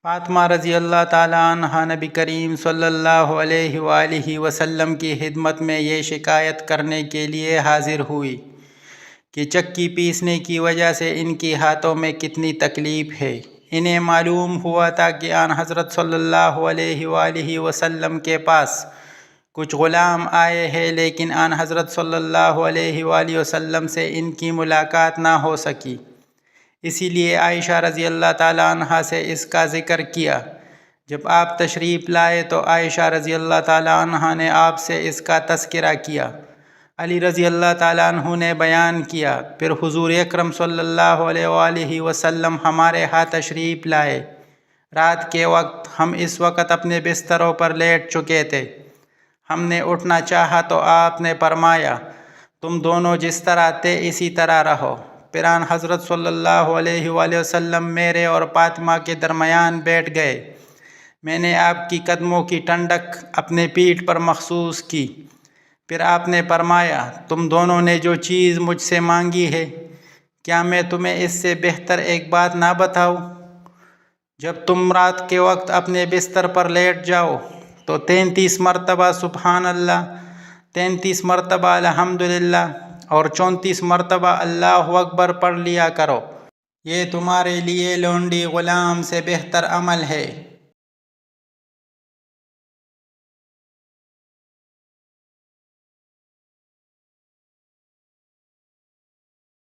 فاطمہ رضی اللہ تعالیٰ عنہا نبی کریم صلی اللہ علیہ وآلہ وسلم کی خدمت میں یہ شکایت کرنے کے لیے حاضر ہوئی کہ چکی پیسنے کی وجہ سے ان کی ہاتھوں میں کتنی تکلیف ہے۔ انہیں معلوم ہوا تھا کہ آن حضرت صلی اللہ علیہ وآلہ وسلم کے پاس کچھ غلام آئے ہیں، لیکن آن حضرت صلی اللہ علیہ وآلہ وسلم سے ان کی ملاقات نہ ہو سکی۔ اسی لیے عائشہ رضی اللہ تعالیٰ عنہا سے اس کا ذکر کیا۔ جب آپ تشریف لائے تو عائشہ رضی اللہ تعالیٰ عنہا نے آپ سے اس کا تذکرہ کیا۔ علی رضی اللہ تعالیٰ عنہ نے بیان کیا، پھر حضور اکرم صلی اللہ علیہ وآلہ وسلم ہمارے ہاں تشریف لائے۔ رات کے وقت ہم اس وقت اپنے بستروں پر لیٹ چکے تھے۔ ہم نے اٹھنا چاہا تو آپ نے فرمایا، تم دونوں جس طرح تھے اسی طرح رہو۔ پھر آن حضرت صلی اللہ علیہ وآلہ وسلم میرے اور فاطمہ کے درمیان بیٹھ گئے۔ میں نے آپ کی قدموں کی ٹھنڈک اپنے پیٹھ پر محسوس کی۔ پھر آپ نے فرمایا، تم دونوں نے جو چیز مجھ سے مانگی ہے، کیا میں تمہیں اس سے بہتر ایک بات نہ بتاؤں؟ جب تم رات کے وقت اپنے بستر پر لیٹ جاؤ تو 33 مرتبہ سبحان اللہ، 33 مرتبہ الحمدللہ اور 34 مرتبہ اللہ اکبر پڑھ لیا کرو۔ یہ تمہارے لیے لونڈی غلام سے بہتر عمل ہے۔